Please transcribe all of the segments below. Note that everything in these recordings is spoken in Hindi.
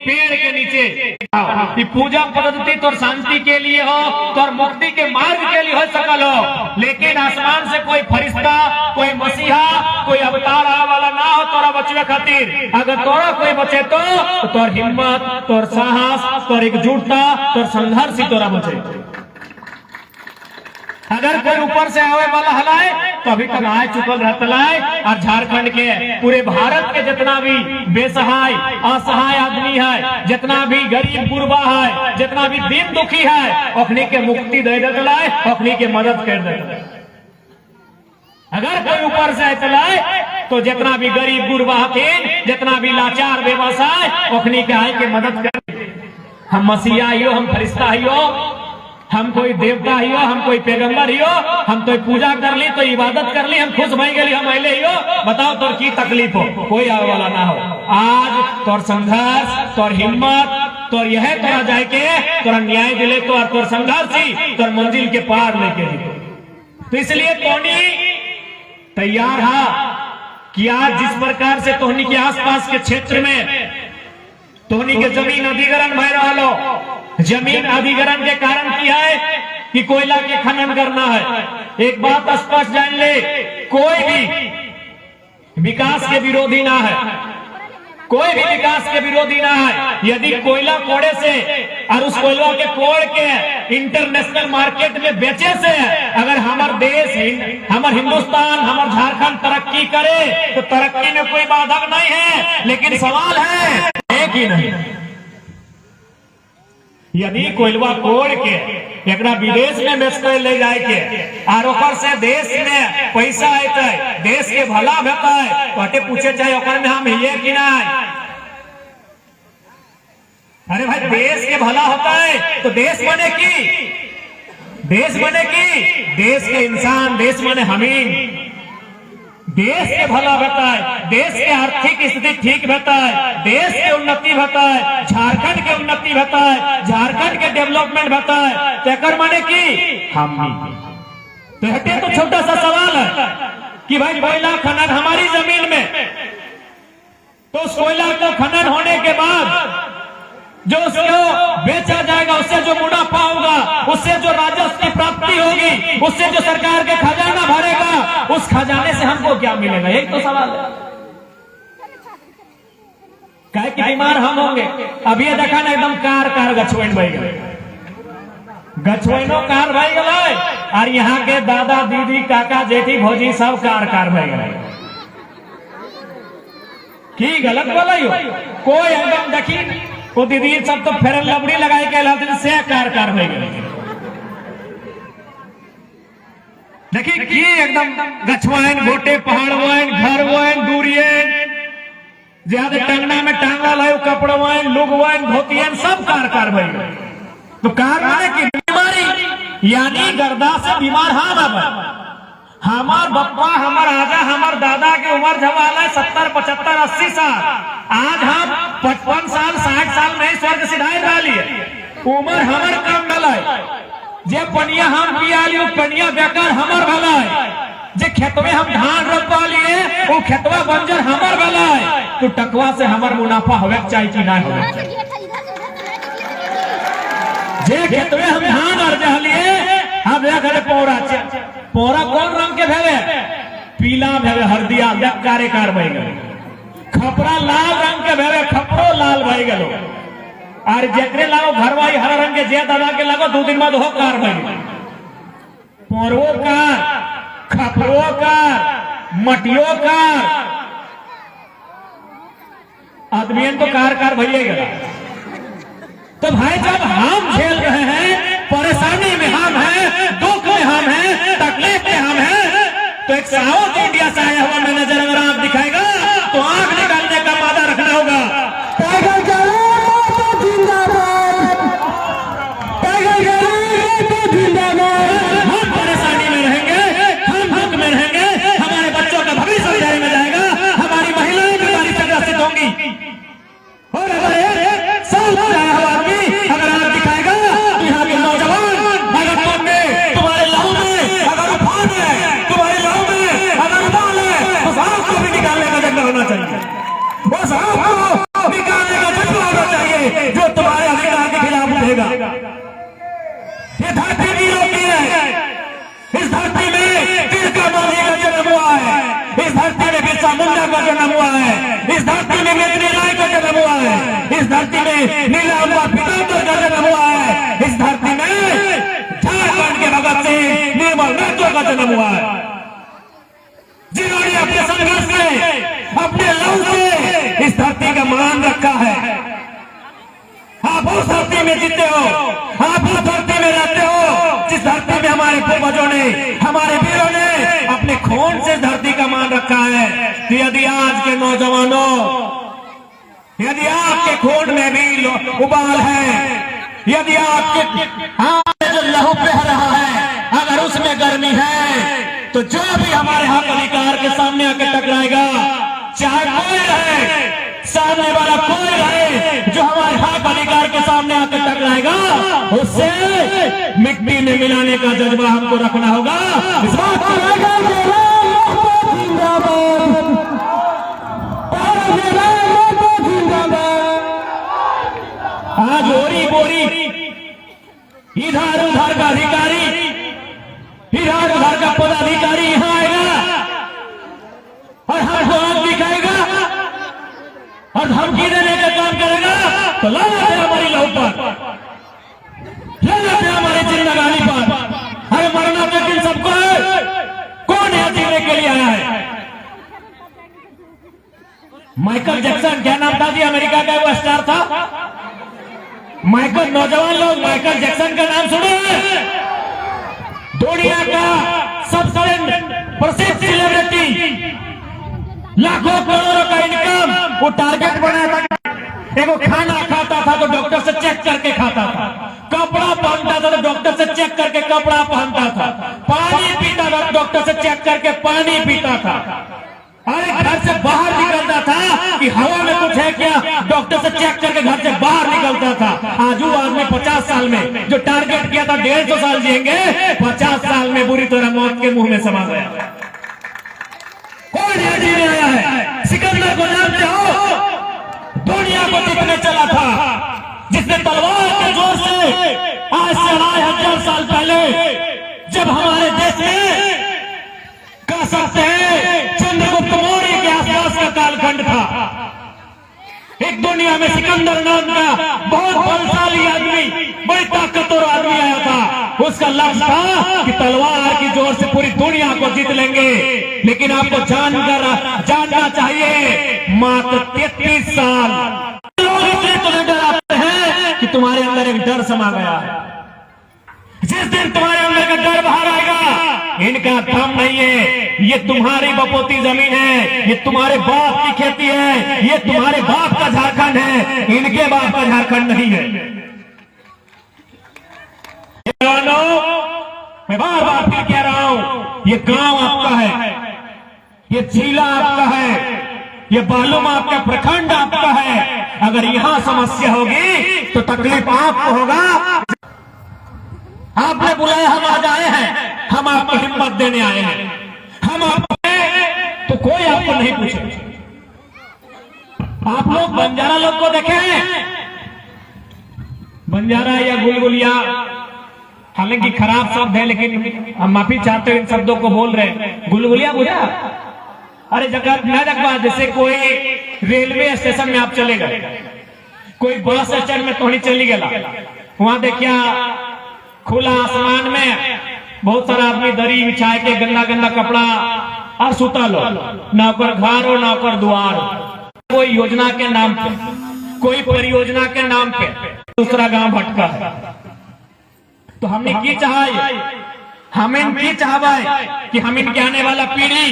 पेड़ के नीचे कि पूजा पद्धति तो शांति के लिए हो तो मुक्ति के मार्ग के लिए हो सकल हो, लेकिन आसमान से कोई फरिश्ता, कोई मसीहा, कोई अवतार आने वाला ना हो तोरा बचवे खातिर। अगर तोरा कोई बचे तो तोर हिम्मत, तोर साहस, तोर एकजुटता, तोर संघर्ष ही तोरा बचे। अगर कोई ऊपर से आवे वाला हलाए तो अभी तक आए चुकल रहतलाए। और झारखंड के पूरे भारत के जितना भी बेसहाय असहाय आदमी है, जितना भी गरीब गुरबा है, जितना भी दीन दुखी है, अपनी के मुक्ति दे देतलाए, अपनी के मदद कर देतलाए। अगर कोई ऊपर से चलाए तो जितना भी गरीब गुरबा हकीन, जितना भी लाचार बेबसाय, अपनी के आए के मदद कर। हम मसीहा हियो, हम फरिश्ता हियो, हम कोई देवता हियो, हम कोई पैगंबर हियो, हम तो पूजा कर ली, तो इबादत कर ली, हम खुश भई गए, हम अले हियो। बताओ तोर की तकलीफ हो, कोई आवे वाला ना हो। आज तोर संघर्ष, तोर हिम्मत, तोर यह तोरा जाए के तोरा न्याय दिले तो तोर संघर्ष ही तोर मंजिल के पार लेके। तो इसलिए तोनी तैयार है कि आज जिस प्रकार से तोहनी के आसपास के क्षेत्र में तोहनी के जमीन अधिग्रहण भय रहा हो, जमीन अधिग्रहण के कारण क्या है कि कोयला के खनन करना है। एक बात स्पष्ट जान ले, कोई भी विकास के विरोधी ना है, कोई भी विकास के विरोधी ना है। यदि कोयला कोड़े से और उस कोयला के कोड़ के इंटरनेशनल मार्केट में बेचे से अगर हमार देश, हमार हिंदुस्तान, हमार झारखंड तरक्की करे तो तरक्की में कोई बाधक नहीं है। लेकिन सवाल है कि नहीं, यदि कोयलवा कोड़ के एक विदेश में बेच ले जाए के और ओकर से देश में पैसा आते, देश के भला होता है, तो पूछे चाहे ओकर में हम हिये कि नहीं। अरे भाई देश के भला होता है तो देश बने की, देश बने की, देश के इंसान, देश बने हमीन, देश के भला होता है, देश के आर्थिक स्थिति ठीक होता है, देश के उन्नति होता है, झारखंड के उन्नति होता है, झारखंड के डेवलपमेंट होता है। तेकर माने की हम तो हटे। तो छोटा सा सवाल है कि भाई कोयला खनन हमारी जमीन में, तो उस कोयला को खनन होने के बाद जो उसको बेचा जाएगा, उससे जो मुनाफा होगा, उससे जो राजस्व की प्राप्ति होगी, उससे जो सरकार के खजाना भरेगा, उस खजाने से हमको क्या मिलेगा? एक तो सवाल है। काहे कि बीमार हम होंगे। अब ये देखा ना एकदम कार गछवैन भाई गए, गछवैनो कार भाई गए, और यहाँ के दादा दीदी काका जेठी भौजी सब कार भाई गए। की गलत बोला कोई एकदम देखी वो दीदी सब तो फेरन लबड़ी लगाई के लाते से कार भाई गए। देखिए की एकदम गछवाइन, गोटे पहाड़ वाइन, घर वाइन, दूरियन, ज्यादा टंगना में टांगा लाओ, कपड़ा वाइन, लुग वाइन, धोतियन, सब कार भाई गए। तो कार माने की बीमारी, यानी गर्दा से बीमार हम अब। हमार बप्पा, हमार आजा, हमार दादा की उम्र जवाला 70, 75, 80 साल। आज हम 55 साल 60 साल में स्वर्ग सिधाई डाली उम्र हमार कम डलाए। जे पनिया हम पिया लियो, पनिया बेकार हमार भला है। जे खेतवे हम धान रोपा लिए, वो खेतवा बंजर हमार भला है। तो टकवा से हमार मुनाफा होवे चाहिए कि नहीं होवे चाहिए। जे खेतवे हम धान अर्जा लिए, हम घरे पौरा कौन रंग के भेवे? पीला भेवे, हरदिया कार बह गए। खपरा लाल रंग के भेवे, खपरो लाल बह गलो। और जकरे लागो घरवाई हरा रंग के, जे दादा के लागो 2 दिन बाद हो कार बह गए। पौरवो कार, खपरो कार, मटियो कार, आदमियन तो कार भइए गया। तो भाई जब हम झेल रहे हैं, परेशानी में हम हैं, दुख में हम हैं, तकलीफ में हम हैं, तो एक साउथ इंडिया से आया हुआ मैनेजर अगर आप दिखाएगा तो आंख निकालने का वादा रखना होगा। टाइगर तो जिंदाबाद, टाइगर तो जिंदाबाद। हम परेशानी में रहेंगे, हम दुख में रहेंगे, हमारे बच्चों का भविष्य अंधेरे में जाएगा, हमारी महिलाएं बीमारी से ग्रसित होंगी। और अगर एक साल आया हुआ आदमी अगर आप दिखाएगा तो यहाँ के नौजवान अगर तुम्हारे लहू में अगर उफान है, तुम्हारे लहू में अगर उबाल है, तो साहब को भी निकालने का जज्बा होना चाहिए। वो साहब को निकालने का जज्बा होना चाहिए। इस धरती में तिलका मांझी का जन्म हुआ है, इस धरती में बिरसा मुंडा का जन्म हुआ है, इस धरती में मेदिनी राय का जन्म हुआ है, इस धरती में नीलांबर पीताम्बर का जन्म हुआ है, इस धरती में झारखंड के भगत सिंह निर्मल महतो का जन्म हुआ है, जिन्होंने अपने संघर्ष से, अपने लहू से इस धरती का मान रखा है। आप उस धरती में जीते हो, आप उस धरती में रहते हो जिस धरती में हमारे पूर्वजों ने, हमारे वीरों ने अपने खून से धरती का मान रखा है। तो यदि आज के नौजवानों, यदि आपके खून में भी उबाल है, यदि आपके जो लहू बह रहा है अगर उसमें गर्मी है, तो जो भी हमारे हक अधिकार के सामने आकर टकराएगा, चाहे कोई रहे, सामने वाला कोई रहे, जो हमारे हक अधिकार के सामने आकर टकराएगा, उससे मिट्टी में मिलाने का जज्बा हमको रखना होगा। इस बात को आज ओरी बोरी इधर उधर का अधिकारी, इधर उधर का पदाधिकारी यहाँ आएगा और हमको आग दिखाएगा और धमकी देने का काम करेगा, तो लानत है हमारी लहू पर, लानत है हमारी जिंदगानी पर। अरे मरना तो इन सबको है, कौन है जीने के लिए आया है? माइकल जैक्सन, क्या नाम था जी अमेरिका का वो स्टार था माइकल, नौजवान लोग माइकल जैक्सन का नाम सुने? दुनिया का सबसे प्रसिद्ध सेलिब्रिटी, लाखों करोड़ों का इनकम, वो टारगेट बनाया था। एगो खाना खाता था तो डॉक्टर से चेक करके खाता था, कपड़ा पहनता था तो डॉक्टर से चेक करके कपड़ा पहनता था, पानी पीता था डॉक्टर से चेक करके पानी पीता था। अरे घर से बाहर निकलता था कि हवा में कुछ है क्या, डॉक्टर से चेक करके घर से बाहर निकलता था। आज वो आदमी 50 साल में जो टारगेट किया था 150 साल जिएंगे, 50 साल में बुरी तरह मौत के मुंह में समा गया। कौन है जीने आया है? सिकंदर को जानते हो? दुनिया को जीतने चला था, जिसने तलवार के जोर से आज से 1000 साल पहले, जब हमारे देश में कह सकते हैं चंद्रगुप्त मौर्य के आसपास का कालखंड था, एक दुनिया में सिकंदर नाम का बहुत बलशाली आदमी, बड़ी ताकतवर आदमी आया था। उसका लक्ष्य था कि तलवार की जोर से पूरी दुनिया को जीत लेंगे। लेकिन आपको जानना चाहिए, मात्र 33 साल लोग इसलिए तुम्हें डराते हैं कि तुम्हारे अंदर एक डर समा गया है। जिस दिन तुम्हारे अंदर का डर बाहर आएगा, इनका दम नहीं है, ये तुम्हारी बपोती जमीन है, ये तुम्हारे बाप की खेती है, ये तुम्हारे बाप का झारखंड है, इनके बाप का झारखंड नहीं है। मैं बार बार फिर कह रहा हूं, ये गांव आपका है, ये जिला आपका है, ये बालूम आपका प्रखंड आपका है। अगर यहां समस्या होगी तो तकलीफ आपको होगा। आपने बुलाया, हम आज आए हैं, हम आपको हिम्मत देने आए हैं, हम आपको तो कोई आपको नहीं पूछे। आप लोग बंजारा लोग को देखे हैं? बंजारा या गुलगुलिया, हालांकि खराब शब्द है लेकिन हम माफी चाहते हैं इन शब्दों को बोल रहे हैं। गुलगुलिया बुझा? अरे जगह न जगह, जैसे कोई रेलवे स्टेशन में आप चले गए, कोई बस स्टैंड में तोड़ी चली गया, वहां देखिया खुला आसमान में बहुत सारा आदमी दरी बिछाए के गंदा गंदा कपड़ा और सुता लो, नौकर घर हो नौकर द्वार, कोई योजना के नाम पे, कोई परियोजना के नाम पे दूसरा गांव भटका है। तो हमने की चाहा, हमें की चाहवा कि हम इनके आने वाला पीढ़ी,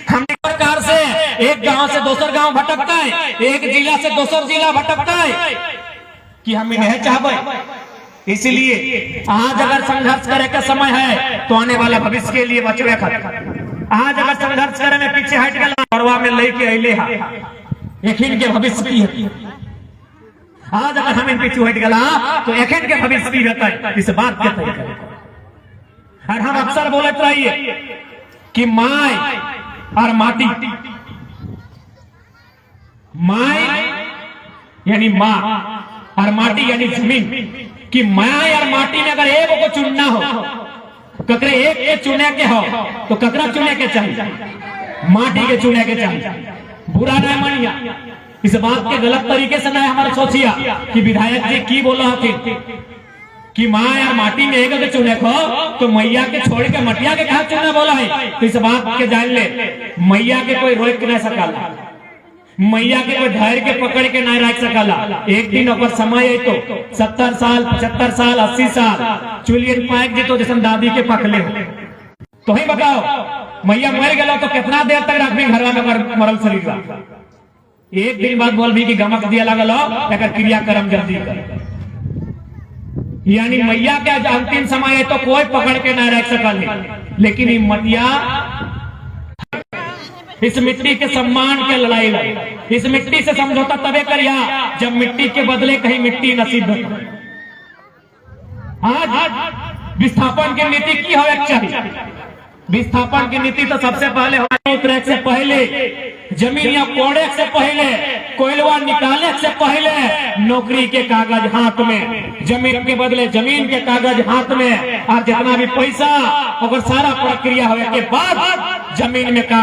हम प्रकार से एक गांव से दूसर गांव भटकता है, एक जिला से दूसर जिला भटकता है, कि हम इन्हें चाहते। इसलिए आज अगर संघर्ष करे का समय है तो आने वाला भविष्य के लिए बचवे खत। आज अगर संघर्ष करे में पीछे हट गया, परवा में लेके अले यकीन के भविष्य की है। आज अगर हम इन पीछे हट गया तो यकीन के भविष्य की रहता है। इस बात के तय और हम अक्सर बोलते रहिए कि माय और माटी, माय यानी माँ और माटी यानी जमीन, कि माया और माटी में अगर एक को चुनना हो ककरे एक के चुने के हो तो ककरा चुने के चाहिए, माटी के चुने के चाहिए। बुरा नहीं मानिया, इस बात के गलत तरीके से नहीं हमारे सोचिया कि विधायक जी की बोला हथिन कि माँ यार माटी में एक चुने को तो मैया के छोड़ के मटिया के कहा चुने बोला है। तो इस बात के जान ले, मैया के कोई रोक नहीं सकला, मैया के कोई धैर्य के पकड़ के नहीं रख सकला। एक दिन ओकर समय है तो 70 साल 75 साल 80 साल चुलियन पाइक जी तो जैसे दादी के पकले हो तो ही बताओ मैया मर गया तो कितना देर तक रखबी घरवा में मरल शरीर। एक दिन बाद बोल भी कि गमक दिया लगल हो क्रियाक्रम जल्दी कर, यानी मैया के अंतिम समय है तो कोई पकड़ के नहीं रख सकल। लेकिन ये मटिया इस मिट्टी के सम्मान के लड़ाई लड़ी, इस मिट्टी से समझौता तबे करिया जब मिट्टी के बदले कहीं मिट्टी नसीब हो। आज विस्थापन की नीति की हो चाहिए, विस्थापन की नीति तो सबसे पहले उतरे से पहले, जमीन या कोड़े से पहले, कोयलवा निकाले से पहले नौकरी के कागज हाथ में, जमीन के बदले जमीन के कागज हाथ में, और जितना भी पैसा और सारा प्रक्रिया होने के बाद जमीन में काम